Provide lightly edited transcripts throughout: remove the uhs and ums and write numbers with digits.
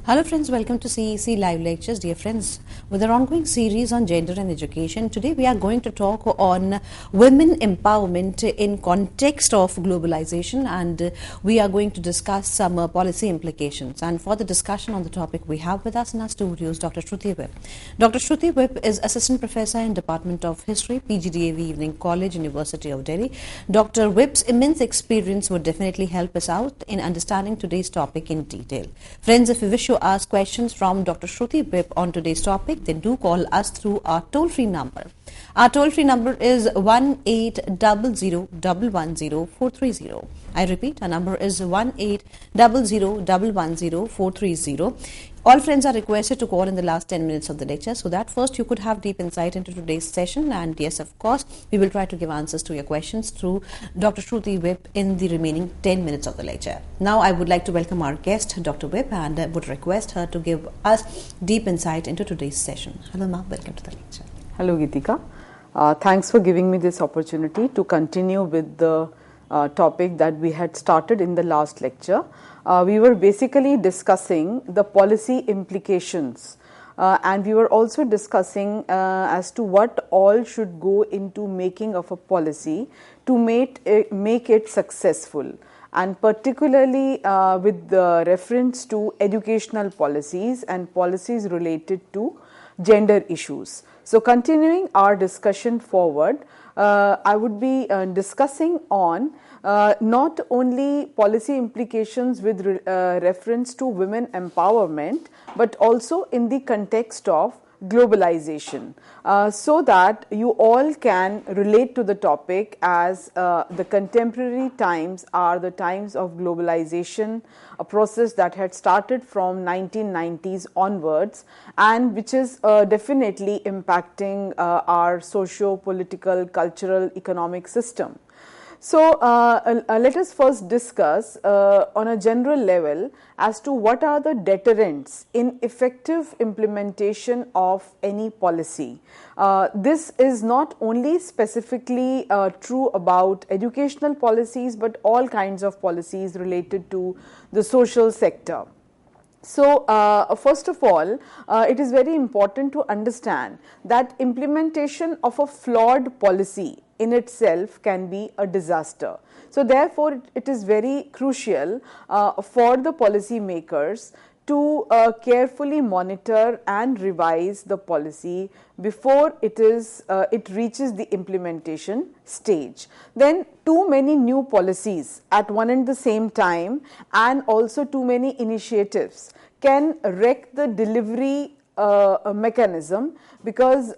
Hello friends, welcome to CEC Live Lectures. Dear friends, with our ongoing series on gender and education, today we are going to talk on women empowerment in context of globalization, and we are going to discuss some policy implications. And for the discussion on the topic, we have with us in our studios Dr. Shruti Whip. Dr. Shruti Whip is Assistant Professor in Department of History, PGDAV Evening College, University of Delhi. Dr. Whip's immense experience would definitely help us out in understanding today's topic in detail. Friends, if you wish to ask questions from Dr. Shruti Whip on today's topic, then do call us through our toll-free number. Our toll-free number is 1800110430. I repeat, our number is 1800110430. All friends are requested to call in the last 10 minutes of the lecture so that first you could have deep insight into today's session, and yes, of course, we will try to give answers to your questions through Dr. Shruti Whip in the remaining 10 minutes of the lecture. Now, I would like to welcome our guest, Dr. Whip, and would request her to give us deep insight into today's session. Hello, ma'am. Welcome to the lecture. Hello, Geetika. Thanks for giving me this opportunity to continue with the topic that we had started in the last lecture. We were basically discussing the policy implications, and we were also discussing as to what all should go into making of a policy to make it successful, and particularly with the reference to educational policies and policies related to gender issues. So, continuing our discussion forward, I would be discussing on not only policy implications with reference to women empowerment, but also in the context of globalization, so that you all can relate to the topic, as the contemporary times are the times of globalization, a process that had started from 1990s onwards and which is definitely impacting our socio-political, cultural, economic system. So, let us first discuss on a general level as to what are the deterrents in effective implementation of any policy. This is not only specifically true about educational policies, but all kinds of policies related to the social sector. So, first of all, it is very important to understand that implementation of a flawed policy in itself can be a disaster. So, therefore, it is very crucial for the policy makers to carefully monitor and revise the policy before it reaches the implementation stage. Then too many new policies at one and the same time, and also too many initiatives can wreck the delivery mechanism, because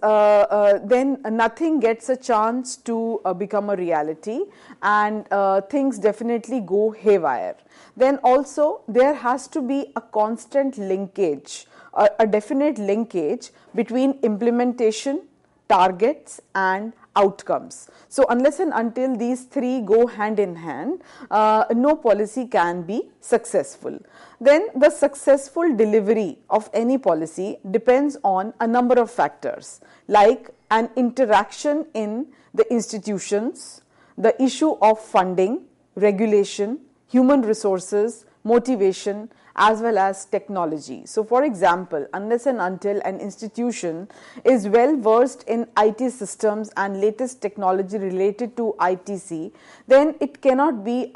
then nothing gets a chance to become a reality, and things definitely go haywire. Then also there has to be a constant linkage, a definite linkage between implementation, targets and outcomes. So, unless and until these three go hand in hand, no policy can be successful. Then the successful delivery of any policy depends on a number of factors, like an interaction in the institutions, the issue of funding, regulation, human resources, motivation, as well as technology. So, for example, unless and until an institution is well versed in IT systems and latest technology related to ITC, then it cannot be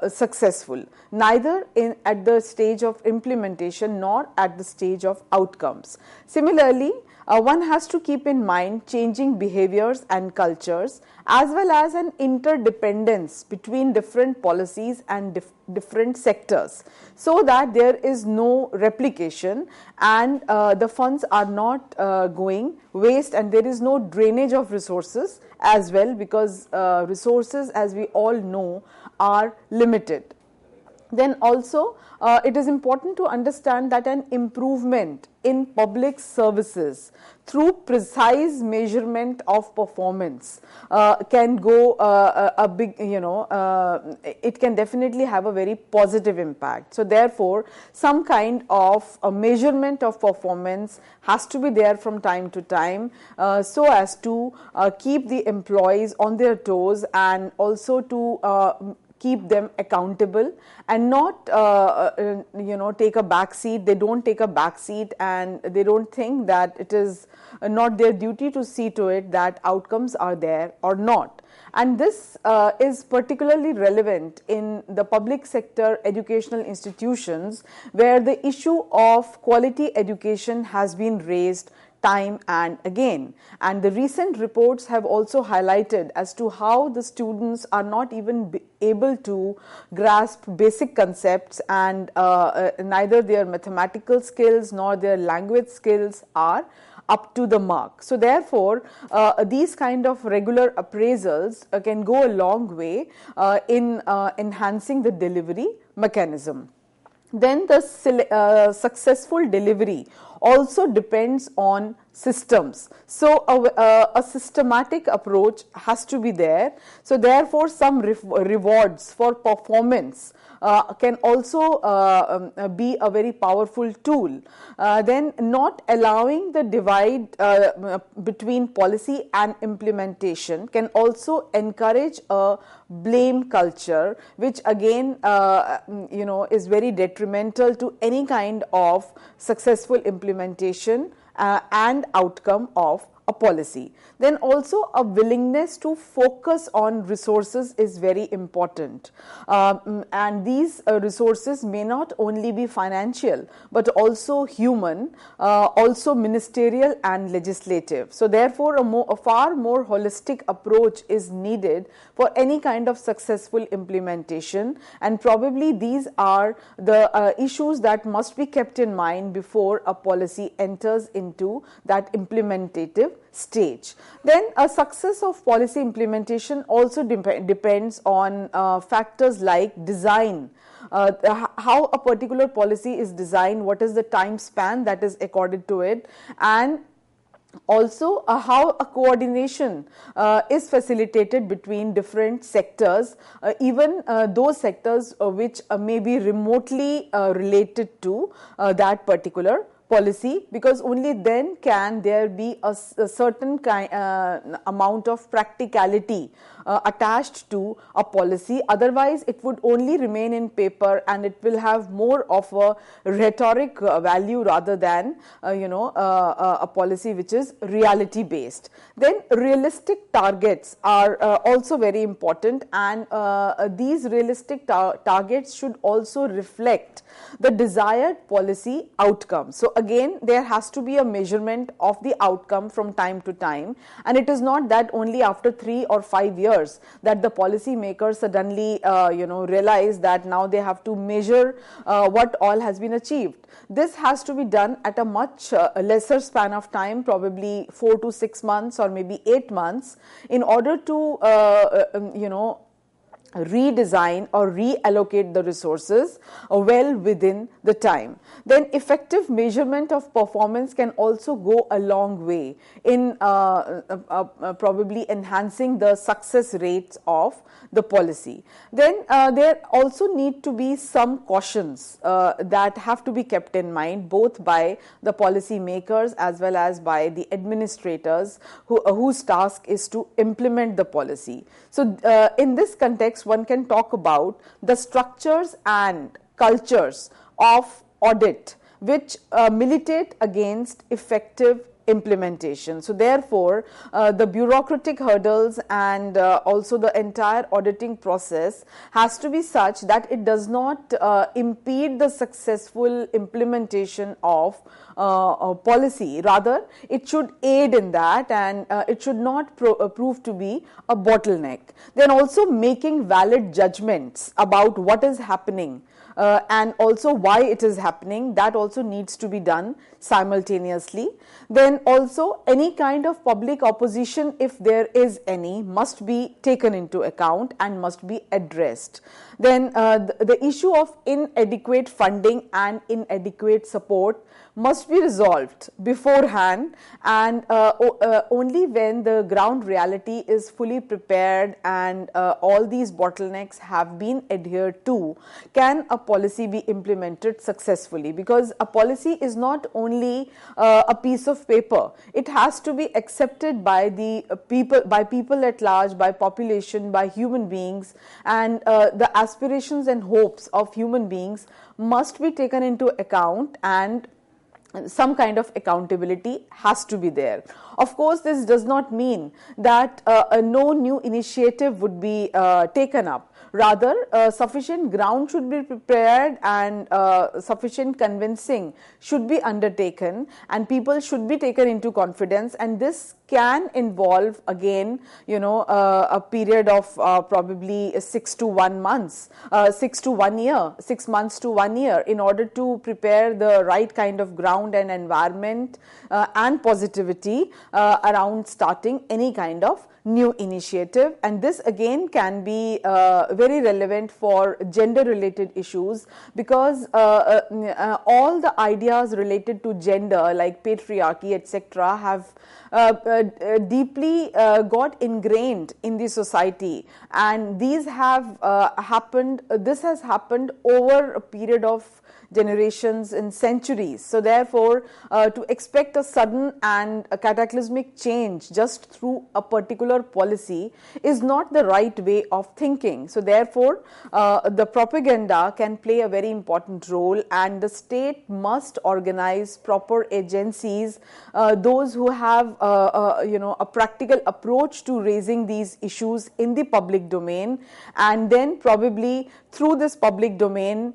successful, neither at the stage of implementation nor at the stage of outcomes. Similarly, one has to keep in mind changing behaviors and cultures, as well as an interdependence between different policies and different sectors, so that there is no replication and the funds are not going waste, and there is no drainage of resources as well, because resources, as we all know, are limited. Then also it is important to understand that an improvement in public services through precise measurement of performance can go a big, it can definitely have a very positive impact. So, therefore, some kind of a measurement of performance has to be there from time to time, so as to keep the employees on their toes, and also to keep them accountable and not take a back seat. They don't take a back seat, and they don't think that it is not their duty to see to it that outcomes are there or not. And this is particularly relevant in the public sector educational institutions, where the issue of quality education has been raised time and again. And the recent reports have also highlighted as to how the students are not even able to grasp basic concepts, and neither their mathematical skills nor their language skills are up to the mark. So therefore, these kind of regular appraisals can go a long way in enhancing the delivery mechanism. Then the successful delivery also depends on systems. So a systematic approach has to be there. So therefore, some rewards for performance can also be a very powerful tool. Then not allowing the divide between policy and implementation can also encourage a blame culture, which again is very detrimental to any kind of successful implementation and outcome of a policy. Then also a willingness to focus on resources is very important, and these resources may not only be financial but also human, also ministerial and legislative. So therefore a far more holistic approach is needed for any kind of successful implementation, and probably these are the issues that must be kept in mind before a policy enters into that implementative stage. Then a success of policy implementation also depends on factors like design, how a particular policy is designed, what is the time span that is accorded to it, and also how a coordination is facilitated between different sectors, even those sectors which may be remotely related to that particular policy, because only then can there be a certain amount of practicality attached to a policy. Otherwise, it would only remain in paper and it will have more of a rhetoric value rather than a policy which is reality based. Then realistic targets are also very important, and these realistic targets should also reflect the desired policy outcome. So again, there has to be a measurement of the outcome from time to time, and it is not that only after 3 or 5 years that the policy makers suddenly realize that now they have to measure what all has been achieved. This has to be done at a much lesser span of time, probably 4 to 6 months or maybe 8 months, in order to redesign or reallocate the resources well within the time. Then effective measurement of performance can also go a long way in probably enhancing the success rates of the policy. Then there also need to be some cautions that have to be kept in mind, both by the policy makers as well as by the administrators whose task is to implement the policy. So in this context, one can talk about the structures and cultures of audit which militate against effective implementation. So therefore, the bureaucratic hurdles and also the entire auditing process has to be such that it does not impede the successful implementation of policy. Rather, it should aid in that, and it should not prove to be a bottleneck. Then also making valid judgments about what is happening and also why it is happening, that also needs to be done simultaneously. Then also any kind of public opposition, if there is any, must be taken into account and must be addressed. Then the issue of inadequate funding and inadequate support must be resolved beforehand, and only when the ground reality is fully prepared and all these bottlenecks have been adhered to can a policy be implemented successfully, because a policy is not only a piece of paper paper. It has to be accepted by the people at large, by population, by human beings, and the aspirations and hopes of human beings must be taken into account, and some kind of accountability has to be there. Of course, this does not mean that no new initiative would be taken up. Rather, sufficient ground should be prepared, and sufficient convincing should be undertaken, and people should be taken into confidence, and this can involve again, a period of probably 6 to 1 months, 6 to 1 year, 6 months to 1 year, in order to prepare the right kind of ground and environment and positivity around starting any kind of new initiative. And this again can be very relevant for gender related issues, because all the ideas related to gender like patriarchy etc. have deeply got ingrained in the society, and these have happened, this has happened over a period of generations and centuries. So therefore, to expect a sudden and a cataclysmic change just through a particular policy is not the right way of thinking. So therefore, the propaganda can play a very important role, and the state must organize proper agencies, those who have a practical approach to raising these issues in the public domain, and then probably through this public domain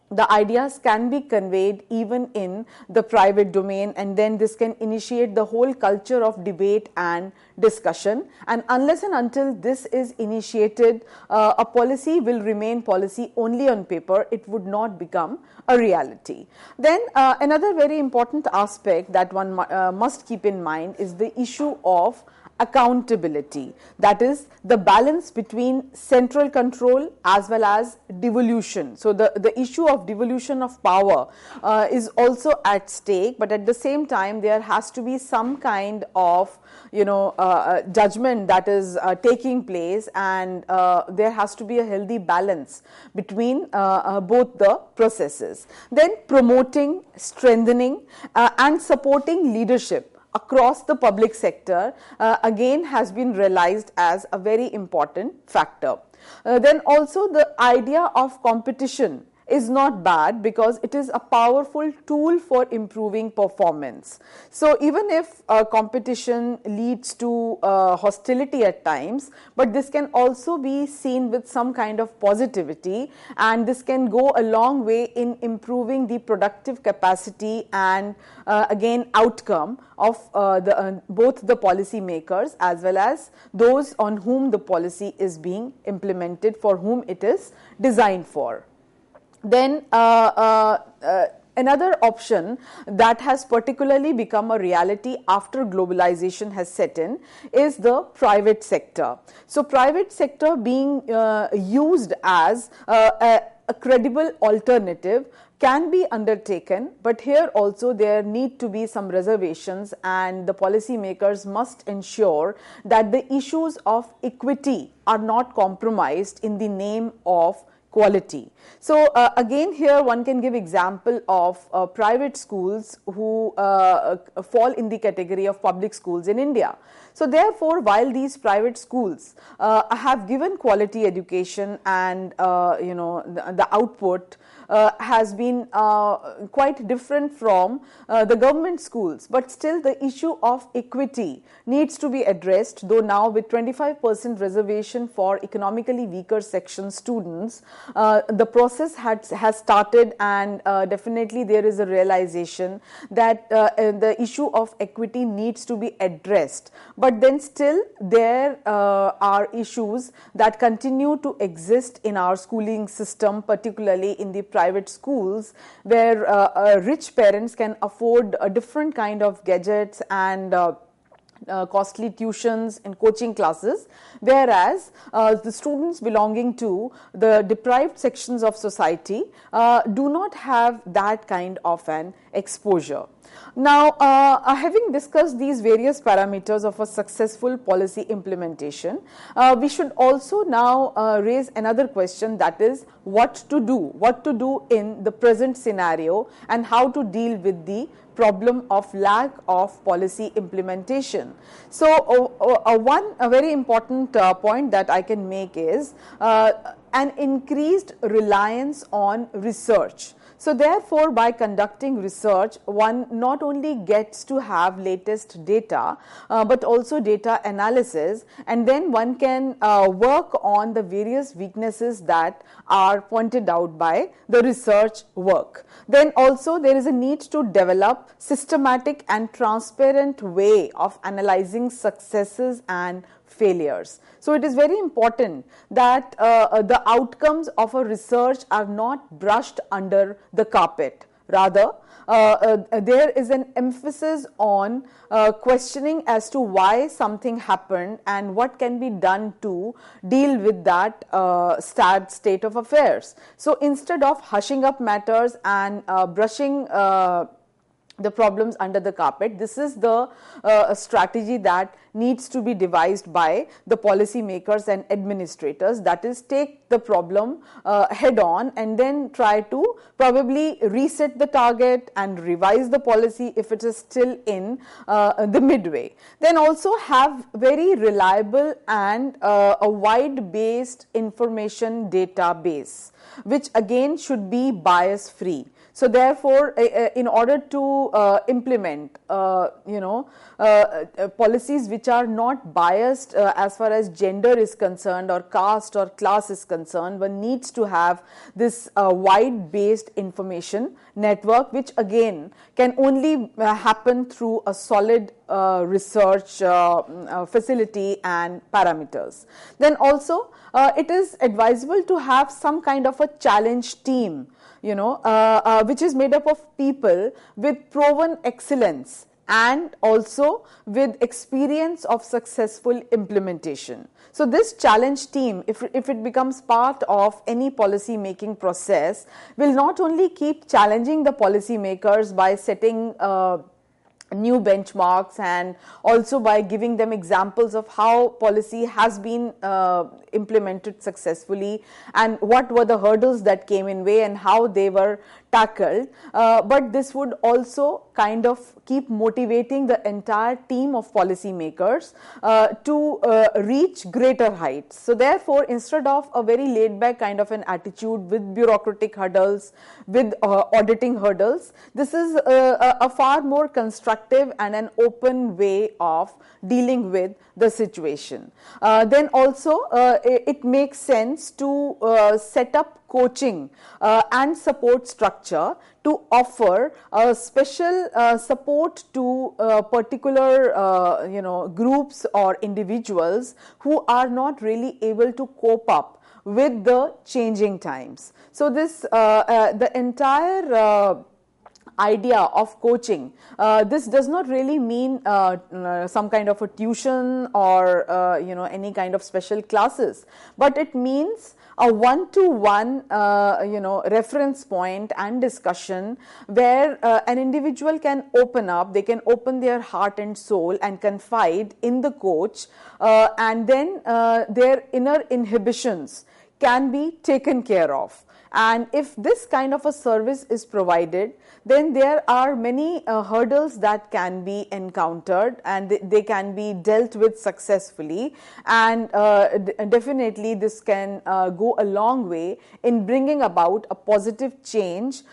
the ideas can be conveyed even in the private domain, and then this can initiate the whole culture of debate and discussion. And unless and until this is initiated, a policy will remain policy only on paper. It would not become a reality. Then another very important aspect that one must keep in mind is the issue of accountability, that is the balance between central control as well as devolution. So the issue of devolution of power is also at stake, but at the same time there has to be some kind of judgment that is taking place, and there has to be a healthy balance between both the processes. Then promoting, strengthening and supporting leadership across the public sector again has been realized as a very important factor. Then also the idea of competition is not bad, because it is a powerful tool for improving performance. So even if competition leads to hostility at times, but this can also be seen with some kind of positivity, and this can go a long way in improving the productive capacity and again outcome of both the policy makers as well as those on whom the policy is being implemented, for whom it is designed for. Then another option that has particularly become a reality after globalization has set in is the private sector. So private sector being used as a credible alternative can be undertaken, but here also there need to be some reservations, and the policy makers must ensure that the issues of equity are not compromised in the name of quality. So again here one can give example of private schools who fall in the category of public schools in India. So therefore, while these private schools have given quality education and the output has been quite different from the government schools, but still the issue of equity needs to be addressed, though now with 25% reservation for economically weaker section students, the process has started, and definitely there is a realization that the issue of equity needs to be addressed. But then still there are issues that continue to exist in our schooling system, particularly in the private schools, where rich parents can afford a different kind of gadgets and costly tuitions and coaching classes, whereas the students belonging to the deprived sections of society do not have that kind of an exposure. Now, having discussed these various parameters of a successful policy implementation, we should also now raise another question, that is what to do in the present scenario and how to deal with the problem of lack of policy implementation. So, a very important point that I can make is an increased reliance on research. So therefore, by conducting research, one not only gets to have latest data, but also data analysis, and then one can work on the various weaknesses that are pointed out by the research work. Then also there is a need to develop systematic and transparent way of analyzing successes and failures. So it is very important that the outcomes of a research are not brushed under the carpet. Rather, there is an emphasis on questioning as to why something happened and what can be done to deal with that sad state of affairs. So instead of hushing up matters and brushing the problems under the carpet, this is the strategy that needs to be devised by the policy makers and administrators, that is, take the problem head on and then try to probably reset the target and revise the policy if it is still in the midway. Then also have very reliable and a wide based information database, which again should be bias free. So therefore, in order to implement, policies which are not biased as far as gender is concerned or caste or class is concerned, one needs to have this wide-based information network, which again can only happen through a solid research facility and parameters. Then also, it is advisable to have some kind of a challenge team, which is made up of people with proven excellence and also with experience of successful implementation. So this challenge team, if it becomes part of any policy making process, will not only keep challenging the policy makers by setting new benchmarks and also by giving them examples of how policy has been implemented successfully and what were the hurdles that came in way and how they were tackled, but this would also kind of keep motivating the entire team of policy makers to reach greater heights. So therefore, instead of a very laid back kind of an attitude with bureaucratic hurdles, with auditing hurdles, this is a far more constructive and an open way of dealing with the situation. Then also it makes sense to set up coaching and support structure to offer special support to particular groups or individuals who are not really able to cope up with the changing times. So this the entire idea of coaching, this does not really mean some kind of a tuition or any kind of special classes, but it means a one-to-one reference point and discussion where an individual can open up, they can open their heart and soul and confide in the coach, and then their inner inhibitions can be taken care of. And if this kind of a service is provided, then there are many hurdles that can be encountered and they can be dealt with successfully, and definitely this can go a long way in bringing about a positive change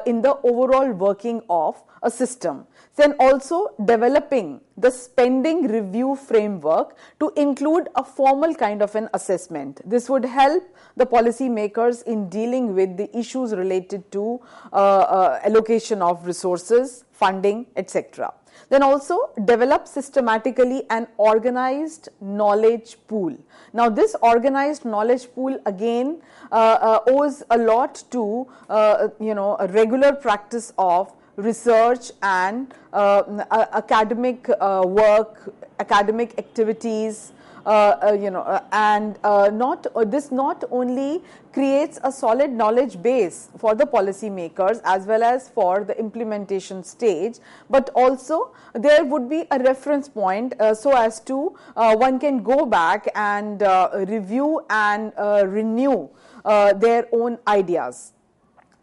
in the overall working of a system. Then also developing the spending review framework to include a formal kind of an assessment. This would help the policy makers in dealing with the issues related to allocation of resources, funding, etc. Then also develop systematically an organized knowledge pool. Now this organized knowledge pool again owes a lot to a regular practice of research and academic work, academic activities, this not only creates a solid knowledge base for the policy makers as well as for the implementation stage, but also there would be a reference point so as to one can go back and review and renew their own ideas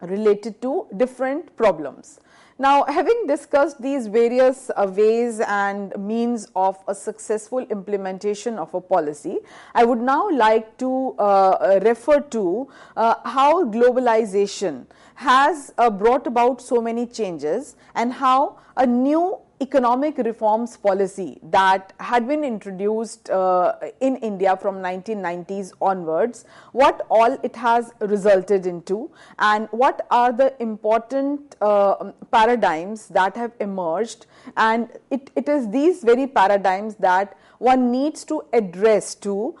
related to different problems. Now, having discussed these various ways and means of a successful implementation of a policy, I would now like to refer to how globalization has brought about so many changes and how a new economic reforms policy that had been introduced in India from 1990s onwards, what all it has resulted into and what are the important paradigms that have emerged, and it is these very paradigms that one needs to address to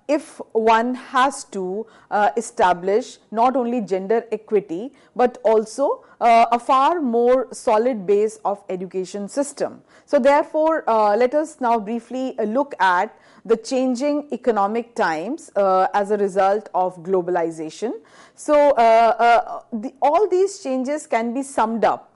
if one has to establish not only gender equity but also a far more solid base of education system. So therefore, let us now briefly look at the changing economic times as a result of globalization. So all these changes can be summed up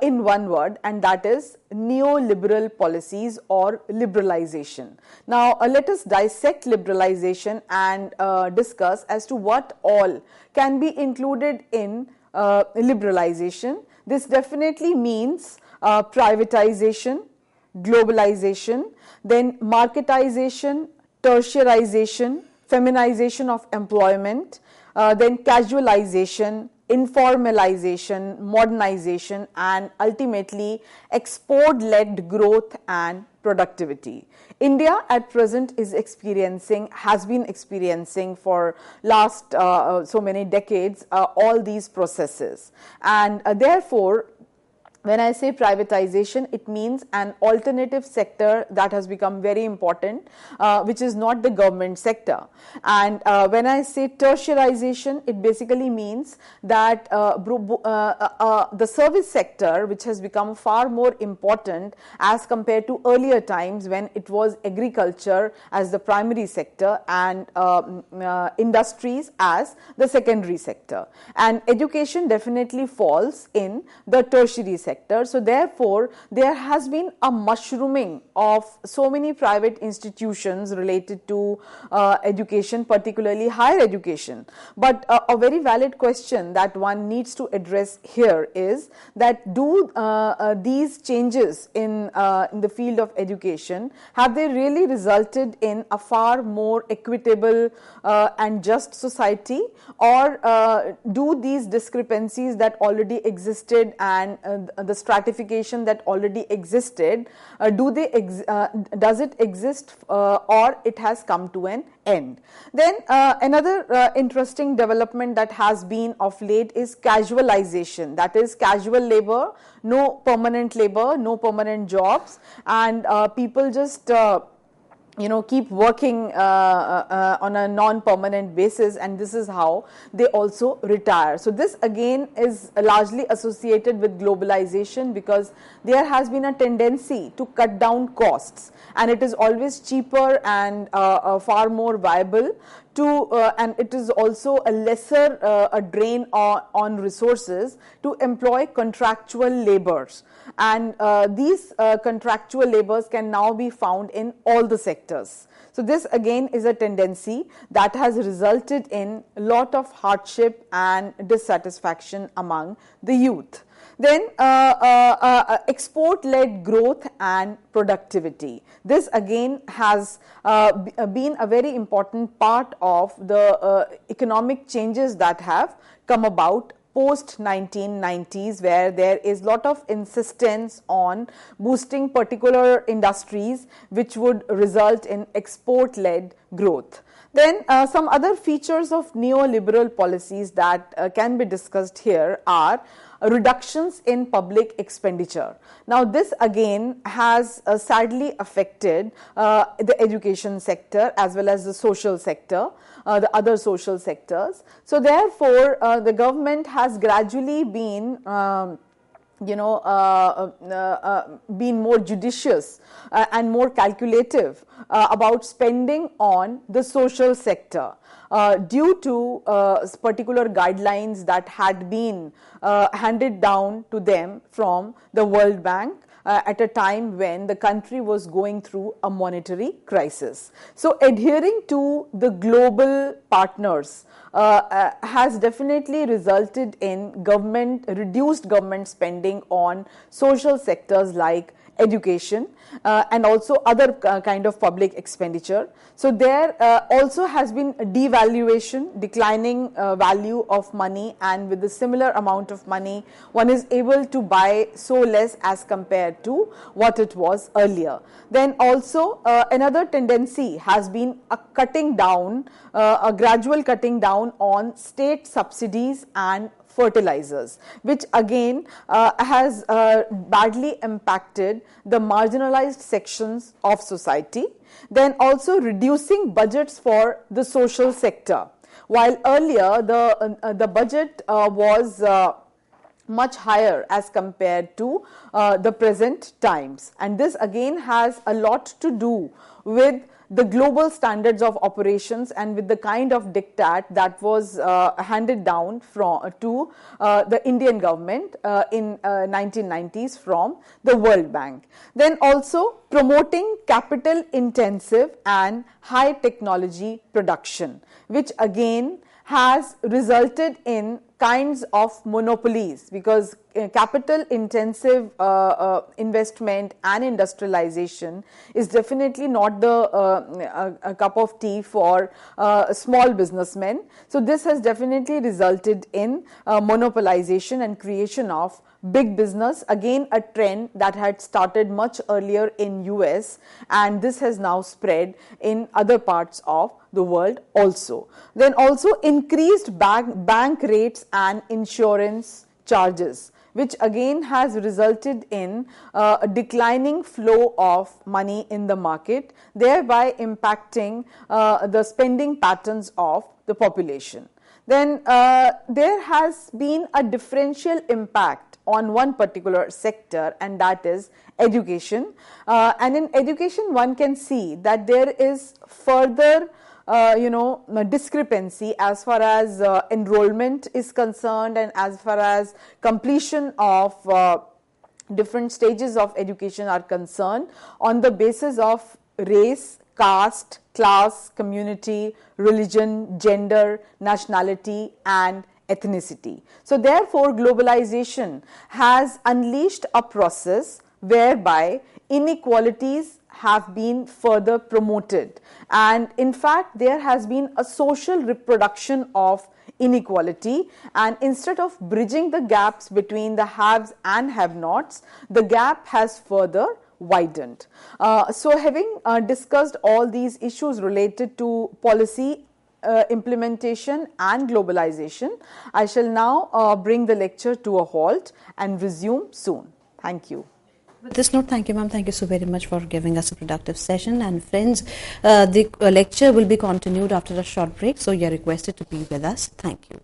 in one word, and that is neoliberal policies or liberalization. Now, let us dissect liberalization and discuss as to what all can be included in liberalization. This definitely means privatization, globalization, then marketization, tertiarization, feminization of employment, then casualization, informalization, modernization, and ultimately export-led growth and productivity. India at present has been experiencing for last so many decades all these processes, and therefore when I say privatization, it means an alternative sector that has become very important, which is not the government sector. And when I say tertiarization, it basically means that the service sector, which has become far more important as compared to earlier times when it was agriculture as the primary sector and industries as the secondary sector. And education definitely falls in the tertiary sector. So therefore, there has been a mushrooming of so many private institutions related to education, particularly higher education. But a very valid question that one needs to address here is that do these changes in the field of education, have they really resulted in a far more equitable and just society, or do these discrepancies that already existed and the stratification that already existed, does it exist or it has come to an end? Then another interesting development that has been of late is casualization, that is casual labor, no permanent labor, no permanent jobs, and people just keep working on a non-permanent basis, and this is how they also retire. So this again is largely associated with globalization, because there has been a tendency to cut down costs, and it is always cheaper and far more viable to and it is also a lesser a drain on resources to employ contractual labors, and these contractual labors can now be found in all the sectors. So this again is a tendency that has resulted in a lot of hardship and dissatisfaction among the youth. Then export-led growth and productivity. This again has been a very important part of the economic changes that have come about post 1990s, where there is lot of insistence on boosting particular industries which would result in export-led growth. Then some other features of neoliberal policies that can be discussed here are reductions in public expenditure. Now this again has sadly affected the education sector as well as the social sector, the other social sectors. So therefore the government has gradually been been more judicious and more calculative about spending on the social sector due to particular guidelines that had been handed down to them from the World Bank at a time when the country was going through a monetary crisis. So adhering to the global partners has definitely resulted in reduced government spending on social sectors like education and also other kind of public expenditure. So there also has been a devaluation, declining value of money, and with a similar amount of money one is able to buy so less as compared to what it was earlier. Then also another tendency has been a cutting down, a gradual cutting down on state subsidies and fertilizers, which again has badly impacted the marginalized sections of society. Then also reducing budgets for the social sector. While earlier the budget was much higher as compared to the present times, and this again has a lot to do with the global standards of operations and with the kind of diktat that was handed down to the Indian government in 1990s from the World Bank. Then also promoting capital intensive and high technology production, which again has resulted in kinds of monopolies, because capital intensive investment and industrialization is definitely not a cup of tea for small businessmen. So this has definitely resulted in monopolization and creation of big business, again a trend that had started much earlier in US, and this has now spread in other parts of the world also. Then also increased bank rates and insurance charges, which again has resulted in a declining flow of money in the market, thereby impacting the spending patterns of the population. Then there has been a differential impact on one particular sector, and that is education. And in education one can see that there is further discrepancy as far as enrollment is concerned, and as far as completion of different stages of education are concerned, on the basis of race, caste, class, community, religion, gender, nationality, and ethnicity. So therefore globalization has unleashed a process whereby inequalities have been further promoted, and in fact there has been a social reproduction of inequality, and instead of bridging the gaps between the haves and have-nots, the gap has further widened. So having discussed all these issues related to policy implementation and globalization, I shall now bring the lecture to a halt and resume soon. Thank you. With this note, thank you, ma'am. Thank you so very much for giving us a productive session. And friends, the lecture will be continued after a short break, so you are requested to be with us. Thank you.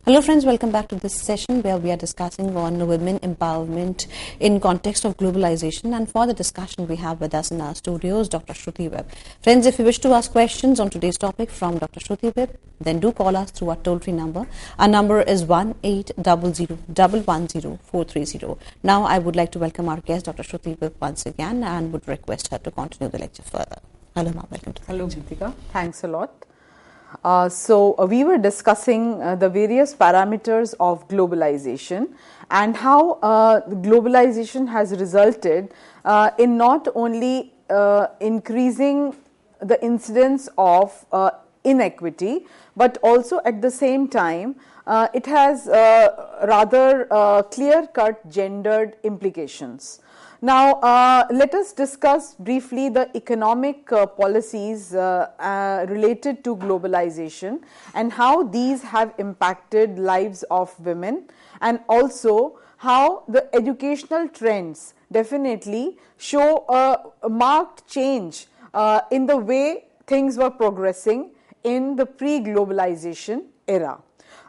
Hello friends, welcome back to this session where we are discussing on women empowerment in context of globalization, and for the discussion we have with us in our studios Dr. Shruti Webb. Friends, if you wish to ask questions on today's topic from Dr. Shruti Webb, then do call us through our toll-free number. Our number is 1-800-110-430. Now I would like to welcome our guest Dr. Shruti Webb once again and would request her to continue the lecture further. Hello ma'am, welcome to the lecture. Hello Jyotika, thanks a lot. We were discussing the various parameters of globalization and how globalization has resulted in not only increasing the incidence of inequity, but also at the same time it has rather clear-cut gendered implications. Now, let us discuss briefly the economic policies related to globalization and how these have impacted lives of women, and also how the educational trends definitely show a marked change in the way things were progressing in the pre-globalization era.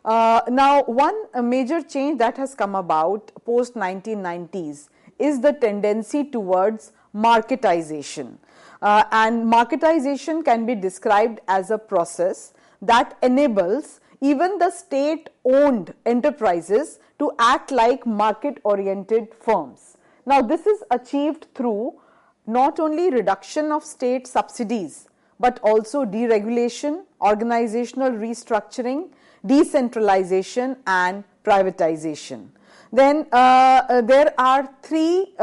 Now, one major change that has come about post-1990s is the tendency towards marketization. And marketization can be described as a process that enables even the state-owned enterprises to act like market-oriented firms. Now, this is achieved through not only reduction of state subsidies, but also deregulation, organizational restructuring, decentralization, and privatization. Then there are three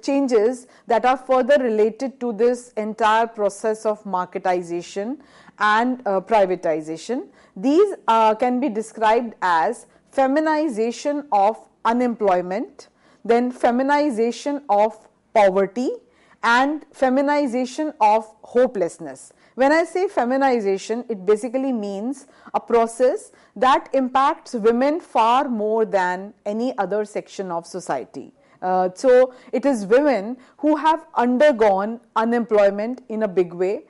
changes that are further related to this entire process of marketization and privatization. These can be described as feminization of unemployment, then feminization of poverty, and feminization of hopelessness. When I say feminization, it basically means a process that impacts women far more than any other section of society. So it is women who have undergone unemployment in a big way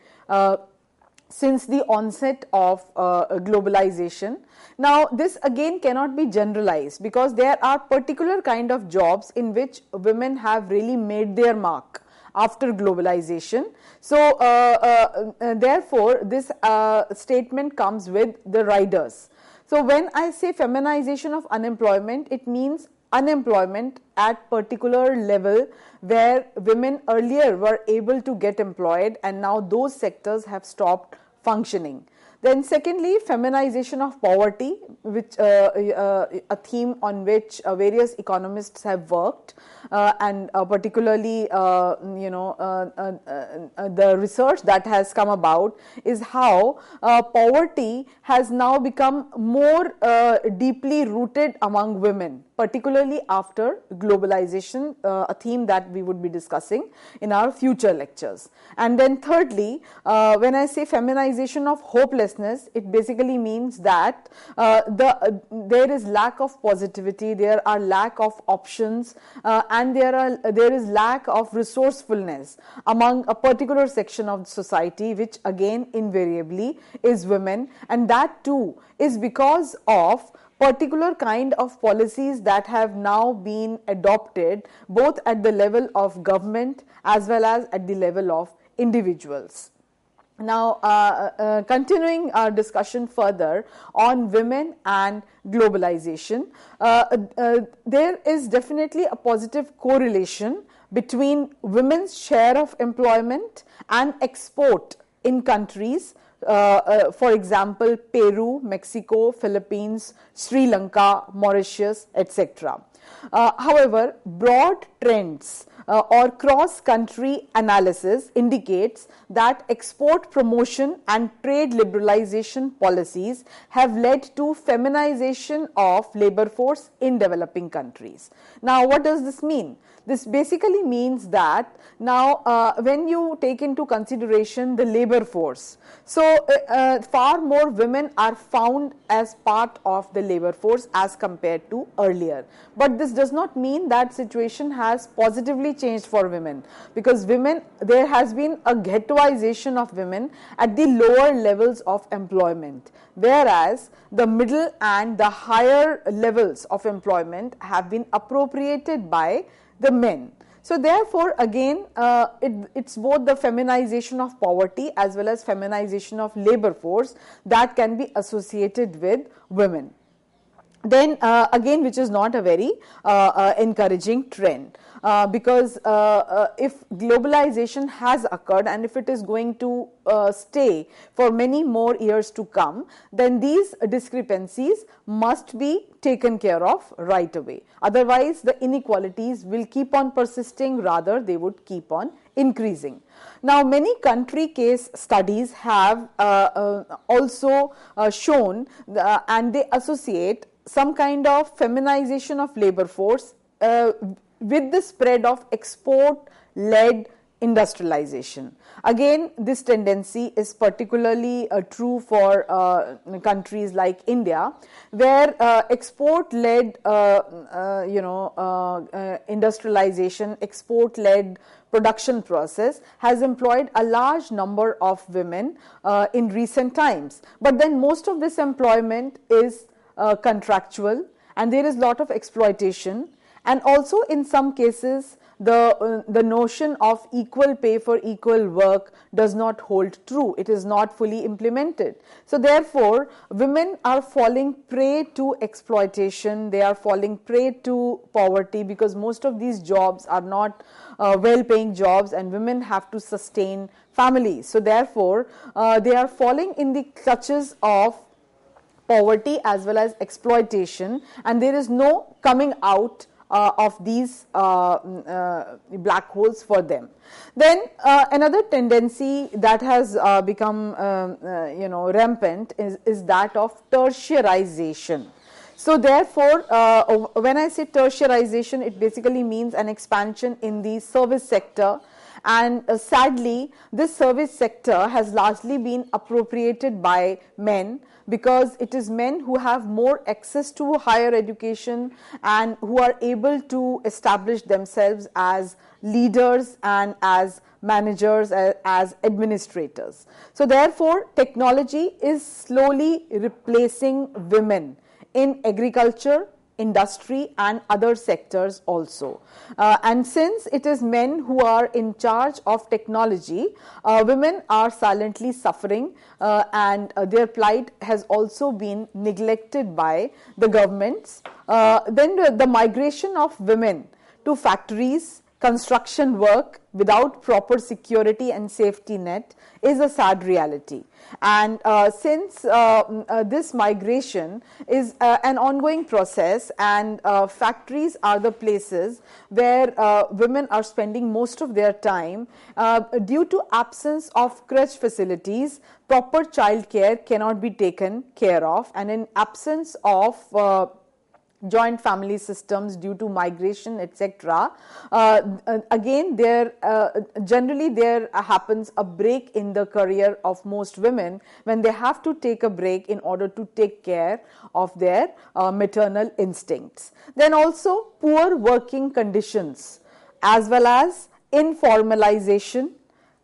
since the onset of globalization. Now, this again cannot be generalized because there are particular kind of jobs in which women have really made their mark after globalization. So, therefore, this statement comes with the riders. So, when I say feminization of unemployment, it means unemployment at particular level where women earlier were able to get employed, and now those sectors have stopped functioning. Then secondly, feminization of poverty, which a theme on which various economists have worked, and particularly the research that has come about is how poverty has now become more deeply rooted among women, particularly after globalization, a theme that we would be discussing in our future lectures. And then thirdly, when I say feminization of hopelessness, it basically means that there is lack of positivity, there are lack of options, and there is lack of resourcefulness among a particular section of society, which again invariably is women, and that too is because of particular kind of policies that have now been adopted both at the level of government as well as at the level of individuals. Now, continuing our discussion further on women and globalization, there is definitely a positive correlation between women's share of employment and export in countries, for example, Peru, Mexico, Philippines, Sri Lanka, Mauritius, etc. However, broad trends or cross-country analysis indicates that export promotion and trade liberalization policies have led to feminization of labor force in developing countries. Now, what does this mean? This basically means that now when you take into consideration the labor force, so far more women are found as part of the labor force as compared to earlier. But but this does not mean that situation has positively changed for women, because women, there has been a ghettoization of women at the lower levels of employment, whereas the middle and the higher levels of employment have been appropriated by the men. So therefore, again, it's both the feminization of poverty as well as feminization of labor force that can be associated with women. Then again, which is not a very encouraging trend, because if globalization has occurred and if it is going to stay for many more years to come, then these discrepancies must be taken care of right away. Otherwise, the inequalities will keep on persisting, rather they would keep on increasing. Now, many country case studies have also shown and they associate some kind of feminization of labor force with the spread of export-led industrialization. Again, this tendency is particularly true for countries like India, where export-led industrialization, export-led production process has employed a large number of women in recent times. But then most of this employment is contractual, and there is lot of exploitation, and also in some cases the notion of equal pay for equal work does not hold true. It is not fully implemented. So therefore, women are falling prey to exploitation, they are falling prey to poverty, because most of these jobs are not well paying jobs and women have to sustain families. So therefore, they are falling in the clutches of poverty as well as exploitation, and there is no coming out of these black holes for them. Then another tendency that has become rampant is that of tertiarization. So therefore, when I say tertiarization, it basically means an expansion in the service sector, and sadly this service sector has largely been appropriated by men, because it is men who have more access to higher education and who are able to establish themselves as leaders and as managers, as administrators. So therefore, technology is slowly replacing women in agriculture, industry and other sectors also. And since it is men who are in charge of technology, women are silently suffering, and their plight has also been neglected by the governments. Then the migration of women to factories, construction work without proper security and safety net is a sad reality. And since this migration is an ongoing process, and factories are the places where women are spending most of their time, due to absence of crèche facilities, proper child care cannot be taken care of, and in absence of joint family systems due to migration, etc. Again, there generally there happens a break in the career of most women when they have to take a break in order to take care of their maternal instincts. Then also poor working conditions, as well as informalization,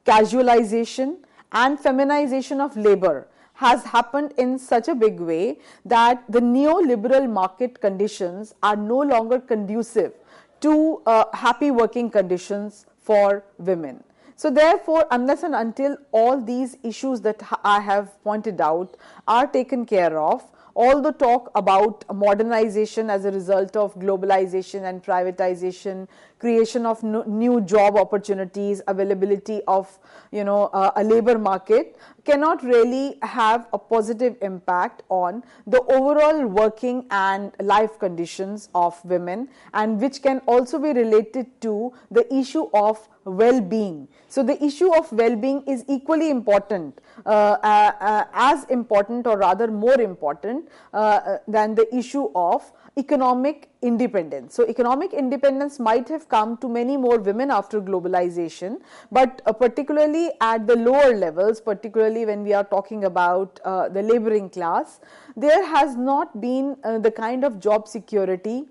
casualization and feminization of labor has happened in such a big way that the neoliberal market conditions are no longer conducive to happy working conditions for women. So therefore, unless and until all these issues that I have pointed out are taken care of, all the talk about modernization as a result of globalization and privatization, creation of new job opportunities, availability of a labor market cannot really have a positive impact on the overall working and life conditions of women, and which can also be related to the issue of well-being. So the issue of well-being is equally important, as important or rather more important than the issue of economic independence. So economic independence might have come to many more women after globalization, but particularly at the lower levels, particularly when we are talking about the laboring class, there has not been the kind of job security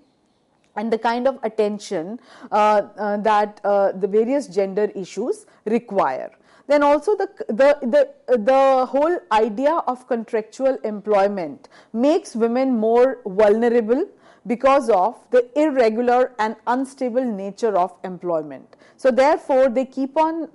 and the kind of attention that the various gender issues require. Then also the whole idea of contractual employment makes women more vulnerable because of the irregular and unstable nature of employment. So therefore, they keep on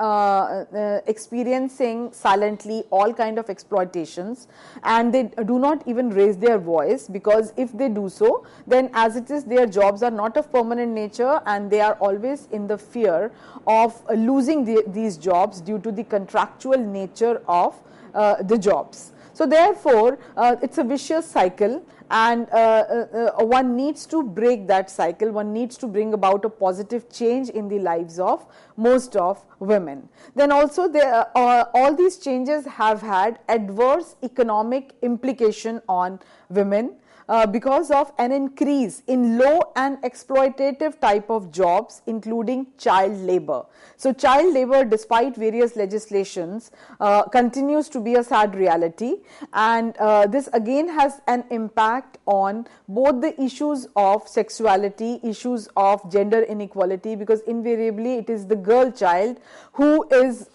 experiencing silently all kind of exploitations, and they do not even raise their voice, because if they do so, then as it is, their jobs are not of permanent nature, and they are always in the fear of losing these jobs due to the contractual nature of the jobs. So therefore, it's a vicious cycle, and one needs to break that cycle. One needs to bring about a positive change in the lives of most of women. Then also, all these changes have had adverse economic implication on women. Because of an increase in low and exploitative type of jobs, including child labor. So child labor, despite various legislations, continues to be a sad reality, and this again has an impact on both the issues of sexuality, issues of gender inequality, because invariably it is the girl child who is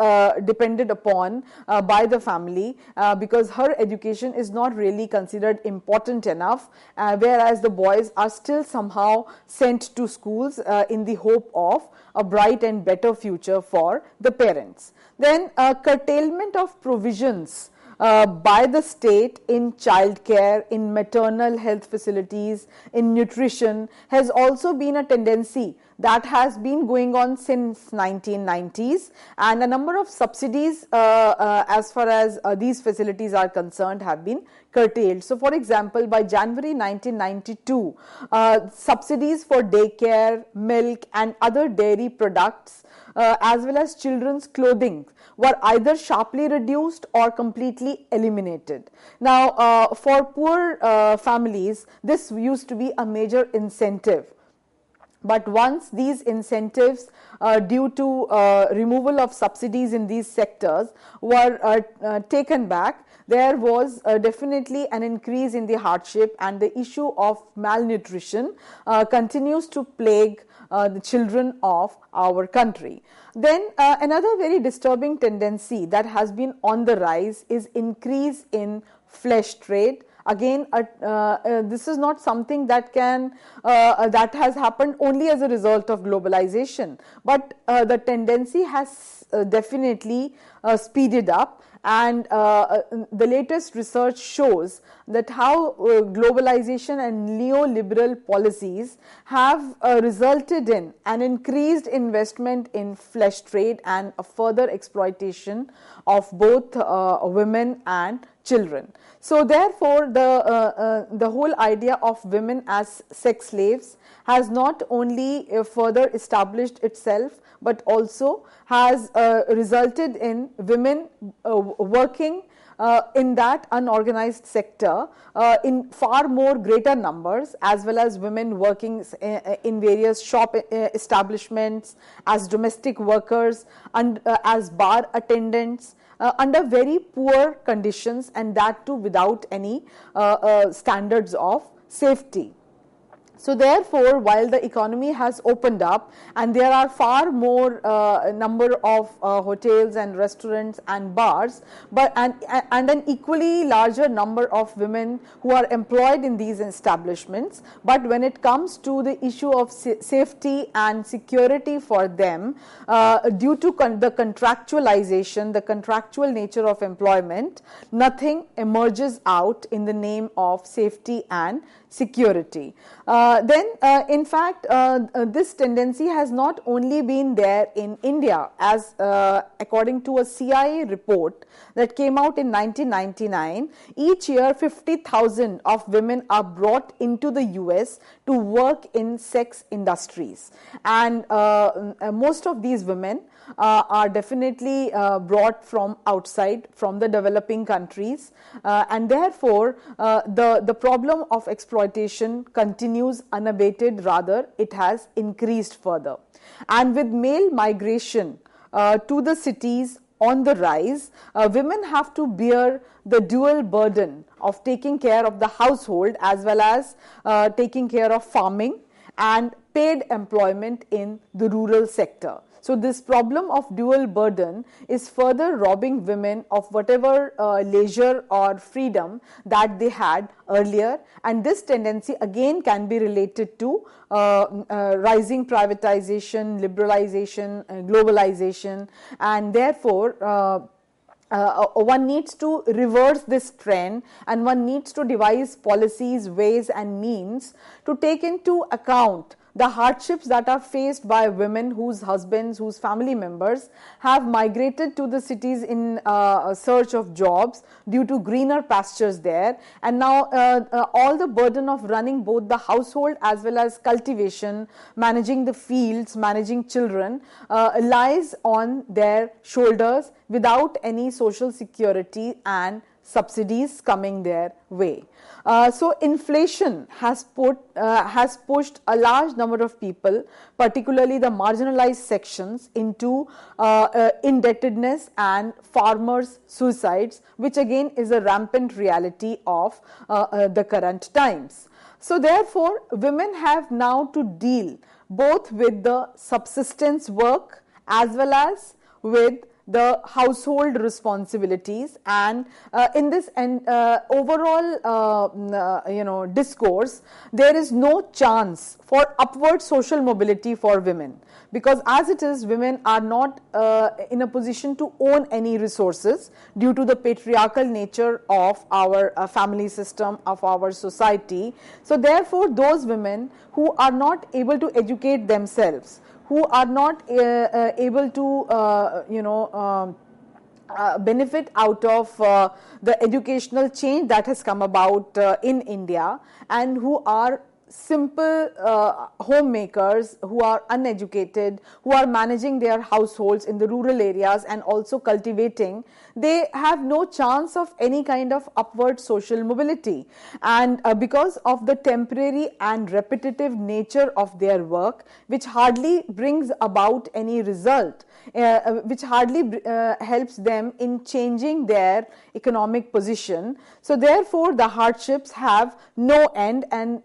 depended upon by the family, because her education is not really considered important enough, whereas the boys are still somehow sent to schools in the hope of a bright and better future for the parents. Then curtailment of provisions by the state in childcare, in maternal health facilities, in nutrition has also been a tendency that has been going on since 1990s, and a number of subsidies as far as these facilities are concerned have been curtailed. So for example, by January 1992, subsidies for daycare, milk and other dairy products as well as children's clothing were either sharply reduced or completely eliminated. Now for poor families, this used to be a major incentive. But once these incentives due to removal of subsidies in these sectors were taken back, there was definitely an increase in the hardship, and the issue of malnutrition continues to plague the children of our country. Then another very disturbing tendency that has been on the rise is increase in flesh trade. Again, this is not something that that has happened only as a result of globalization, but the tendency has definitely speeded up, and the latest research shows that how globalization and neoliberal policies have resulted in an increased investment in flesh trade and a further exploitation of both women and children. So therefore, the whole idea of women as sex slaves has not only further established itself, but also has resulted in women working in that unorganized sector in far more greater numbers, as well as women working in various shop establishments, as domestic workers, and as bar attendants, under very poor conditions, and that too without any standards of safety. So therefore, while the economy has opened up and there are far more number of hotels and restaurants and bars, and an equally larger number of women who are employed in these establishments, but when it comes to the issue of safety and security for them, due to the contractualization, the contractual nature of employment, nothing emerges out in the name of safety and security. Then in fact, this tendency has not only been there in India, as according to a CIA report that came out in 1999, each year 50,000 of women are brought into the US to work in sex industries, and most of these women are definitely brought from outside, from the developing countries, and therefore the problem of exploitation continues unabated, rather it has increased further. And with male migration to the cities on the rise, women have to bear the dual burden of taking care of the household as well as taking care of farming and paid employment in the rural sector. So this problem of dual burden is further robbing women of whatever leisure or freedom that they had earlier, and this tendency again can be related to rising privatization, liberalization, globalization, and therefore one needs to reverse this trend, and one needs to devise policies, ways and means to take into account the hardships that are faced by women whose husbands, whose family members have migrated to the cities in search of jobs due to greener pastures there, and now all the burden of running both the household as well as cultivation, managing the fields, managing children lies on their shoulders without any social security and subsidies coming their way. So inflation has pushed a large number of people, particularly the marginalized sections, into indebtedness and farmers' suicides, which again is a rampant reality of the current times. So therefore, women have now to deal both with the subsistence work as well as with the household responsibilities, and in this overall discourse, there is no chance for upward social mobility for women, because as it is, women are not in a position to own any resources due to the patriarchal nature of our family system, of our society. So therefore, those women who are not able to educate themselves, who are not able to benefit out of the educational change that has come about in India, and who are simple homemakers, who are uneducated, who are managing their households in the rural areas and also cultivating, they have no chance of any kind of upward social mobility. And because of the temporary and repetitive nature of their work, which hardly brings about any result, which hardly helps them in changing their economic position. So therefore, the hardships have no end, and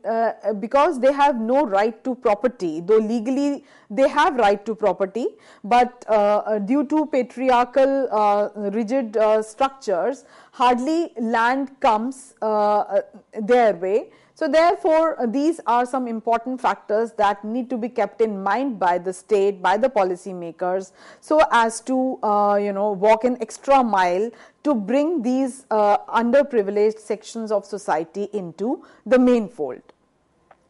because they have no right to property, though legally they have right to property, but due to patriarchal rigid structures, hardly land comes their way. So therefore, these are some important factors that need to be kept in mind by the state, by the policy makers, so as to walk an extra mile to bring these underprivileged sections of society into the main fold.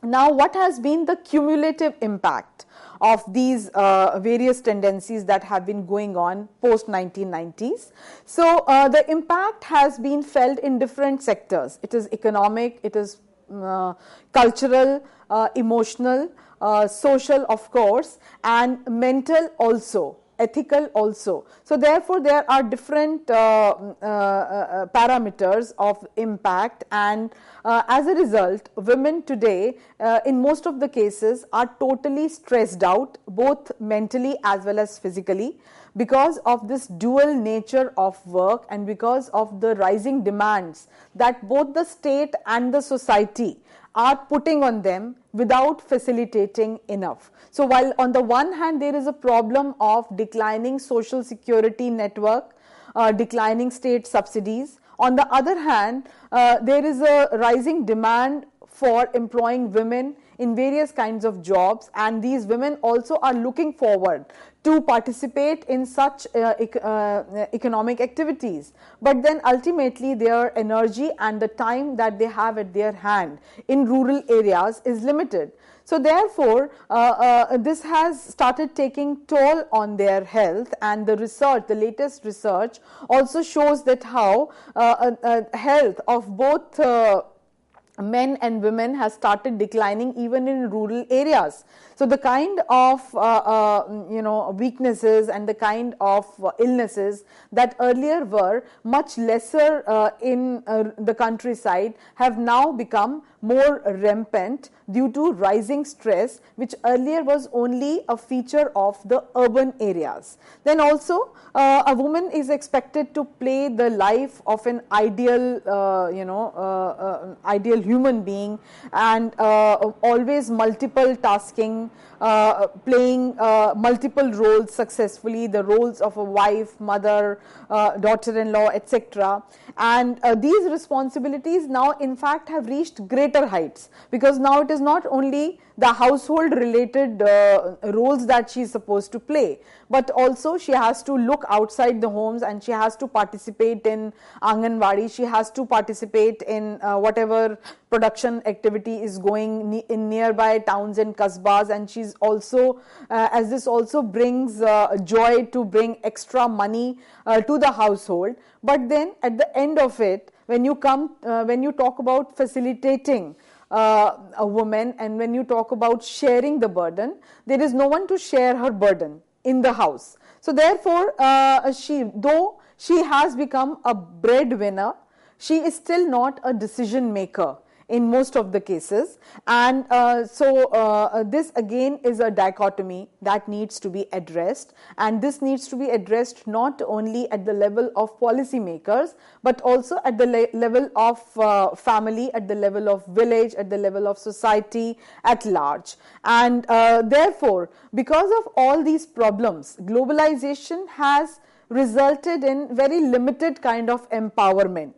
Now, what has been the cumulative impact of these various tendencies that have been going on post 1990s? So the impact has been felt in different sectors. It is economic, it is cultural, emotional, social of course, and mental also, ethical also. So therefore, there are different parameters of impact, and as a result, women today in most of the cases are totally stressed out, both mentally as well as physically, because of this dual nature of work and because of the rising demands that both the state and the society are putting on them without facilitating enough. So while on the one hand there is a problem of declining social security network, declining state subsidies, on the other hand there is a rising demand for employing women in various kinds of jobs, and these women also are looking forward to participate in such economic activities. But then ultimately their energy and the time that they have at their hand in rural areas is limited. So therefore, this has started taking toll on their health, and the research, the latest research also shows that how health of both men and women has started declining even in rural areas. So the kind of weaknesses and the kind of illnesses that earlier were much lesser in the countryside have now become more rampant due to rising stress, which earlier was only a feature of the urban areas. Then also a woman is expected to play the life of an ideal ideal human being, and always multiple tasking, playing multiple roles successfully, the roles of a wife, mother, daughter-in-law, etc. And these responsibilities now in fact have reached greater heights, because now it is not only the household related roles that she is supposed to play, but also she has to look outside the homes, and she has to participate in Anganwadi, she has to participate in whatever production activity is going in nearby towns and kasbahs, and she's also as this also brings joy to bring extra money to the household. But then at the end of it, when you talk about facilitating a woman, and when you talk about sharing the burden, there is no one to share her burden in the house. So therefore, though she has become a breadwinner, she is still not a decision maker in most of the cases. And this again is a dichotomy that needs to be addressed, and this needs to be addressed not only at the level of policy makers, but also at the level of family, at the level of village, at the level of society at large. And therefore, because of all these problems, globalization has resulted in very limited kind of empowerment.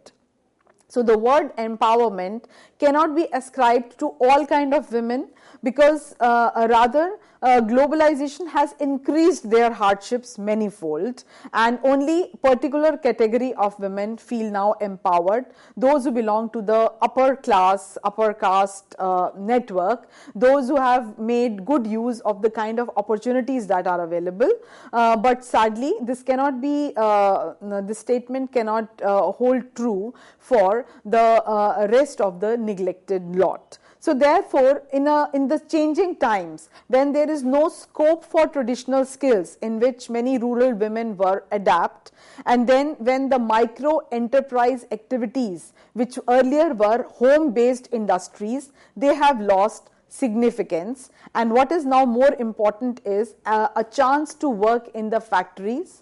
So the word empowerment cannot be ascribed to all kind of women, because rather globalization has increased their hardships manifold, and only particular category of women feel now empowered. Those who belong to the upper class, upper caste network, those who have made good use of the kind of opportunities that are available. But sadly, this cannot be, this statement cannot hold true for the rest of the neglected lot. So therefore, in the changing times, when there is no scope for traditional skills in which many rural women were adept, and then when the micro enterprise activities, which earlier were home-based industries, they have lost significance. And what is now more important is a chance to work in the factories,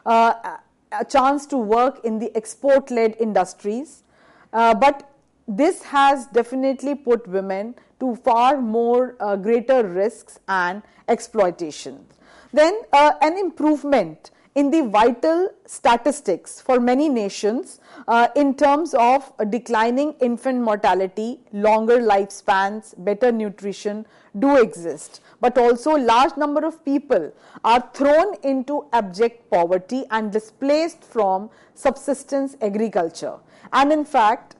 a chance to work in the export-led industries, but this has definitely put women to far more greater risks and exploitation. Then an improvement in the vital statistics for many nations in terms of declining infant mortality, longer lifespans, better nutrition do exist. But also large number of people are thrown into abject poverty and displaced from subsistence agriculture. And in fact,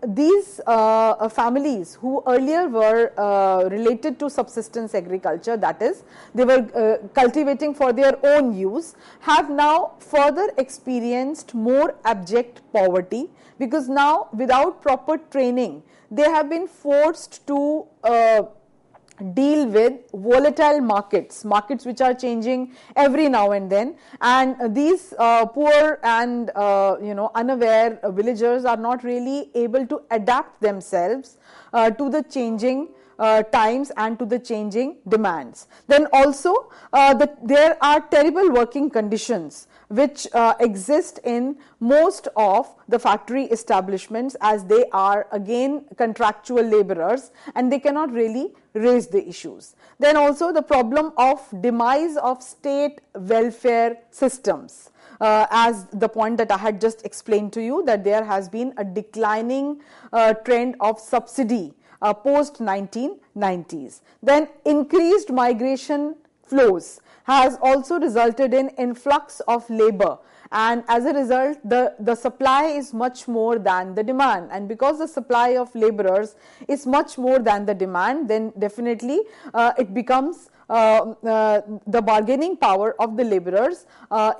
these families who earlier were related to subsistence agriculture, that is, they were cultivating for their own use, have now further experienced more abject poverty, because now without proper training, they have been forced to deal with volatile markets which are changing every now and then, and these poor and unaware villagers are not really able to adapt themselves to the changing times and to the changing demands. Then also there are terrible working conditions which exist in most of the factory establishments, as they are again contractual laborers and they cannot really raise the issues. Then also the problem of demise of state welfare systems, as the point that I had just explained to you, that there has been a declining trend of subsidy post 1990s. Then increased migration flows has also resulted in influx of labor, and as a result the supply is much more than the demand, and because the supply of laborers is much more than the demand, then definitely it becomes the bargaining power of the laborers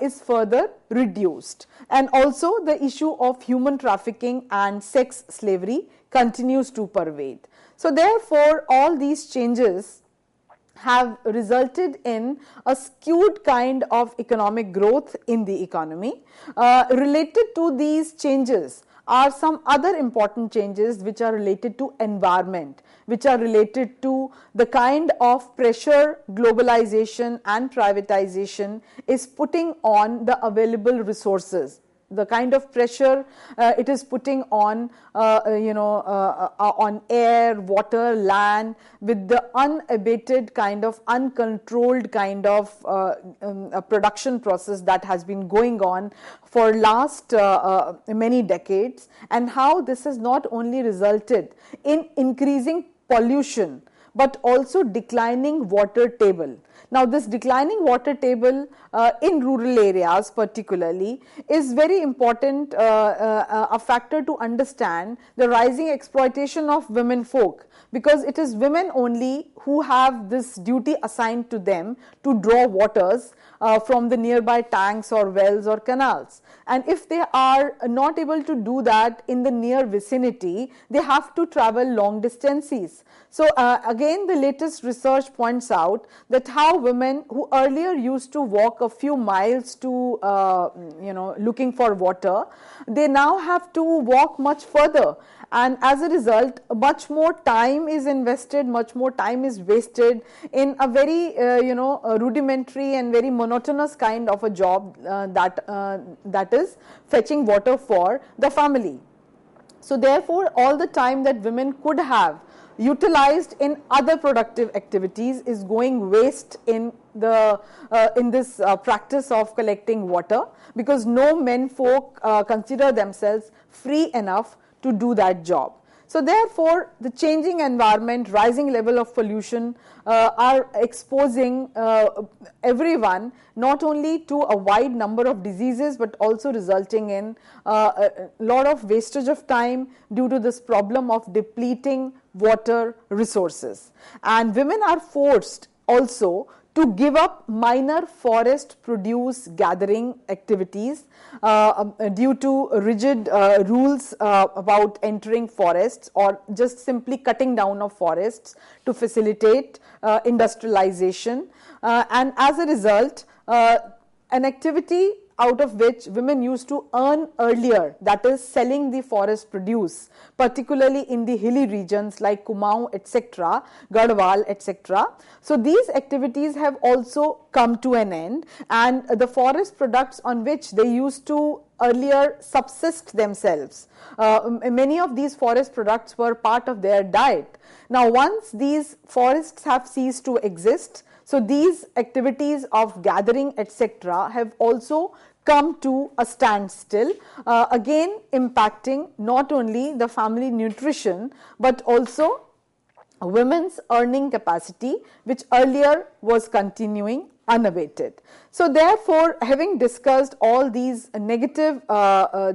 is further reduced. And also the issue of human trafficking and sex slavery continues to pervade. So therefore all these changes have resulted in a skewed kind of economic growth in the economy. Related to these changes are some other important changes which are related to environment, which are related to the kind of pressure globalization and privatization is putting on the available resources. the kind of pressure it is putting on, on air, water, land, with the unabated kind of uncontrolled kind of production process that has been going on for last many decades, and how this has not only resulted in increasing pollution but also declining water table. Now, this declining water table in rural areas particularly is very important, a factor to understand the rising exploitation of women folk, because it is women only who have this duty assigned to them to draw waters from the nearby tanks or wells or canals. And if they are not able to do that in the near vicinity, they have to travel long distances. So again, the latest research points out that how women who earlier used to walk a few miles to looking for water, they now have to walk much further, and as a result much more time is invested, much more time is wasted in a very rudimentary and very monotonous kind of a job that is fetching water for the family. So therefore, all the time that women could have utilized in other productive activities is going waste in this practice of collecting water, because no men folk consider themselves free enough to do that job. So therefore, the changing environment, rising level of pollution are exposing everyone not only to a wide number of diseases, but also resulting in a lot of wastage of time due to this problem of depleting water resources. And women are forced also to give up minor forest produce gathering activities due to rigid rules about entering forests, or just simply cutting down of forests to facilitate industrialization, and as a result an activity out of which women used to earn earlier, that is selling the forest produce, particularly in the hilly regions like Kumaon, etc., Garhwal, etc. So these activities have also come to an end, and the forest products on which they used to earlier subsist themselves, many of these forest products were part of their diet. Now, once these forests have ceased to exist, so these activities of gathering, etc., have also come to a standstill, again impacting not only the family nutrition but also women's earning capacity, which earlier was continuing unabated. So therefore, having discussed all these negative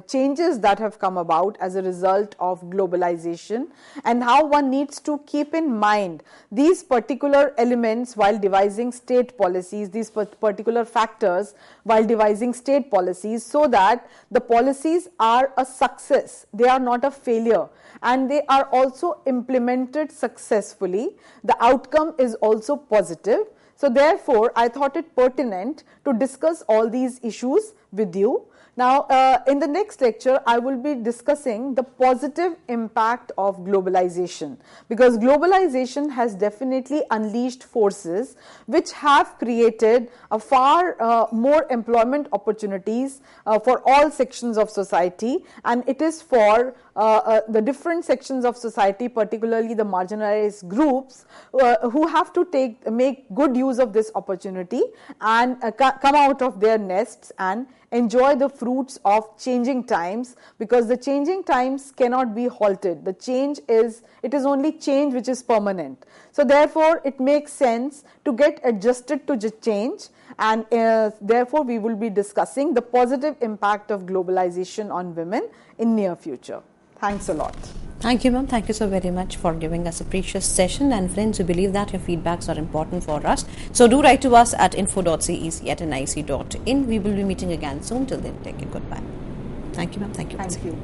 changes that have come about as a result of globalization, and how one needs to keep in mind these particular elements while devising state policies, these particular factors while devising state policies, so that the policies are a success, they are not a failure, and they are also implemented successfully, the outcome is also positive. So therefore, I thought it pertinent to discuss all these issues with you. Now, in the next lecture, I will be discussing the positive impact of globalization, because globalization has definitely unleashed forces which have created a far more employment opportunities for all sections of society, and it is for the different sections of society, particularly the marginalized groups, who have to make good use of this opportunity and come out of their nests and enjoy the fruits of changing times, because the changing times cannot be halted. The change is, it is only change which is permanent. So therefore, it makes sense to get adjusted to the change, and therefore we will be discussing the positive impact of globalization on women in near future. Thanks a lot. Thank you, ma'am. Thank you so very much for giving us a precious session. And friends, we believe that your feedbacks are important for us. So do write to us at info.cec@nic.in. We will be meeting again soon. Till then, take care. Goodbye. Thank you, ma'am. Thank you. Thank you.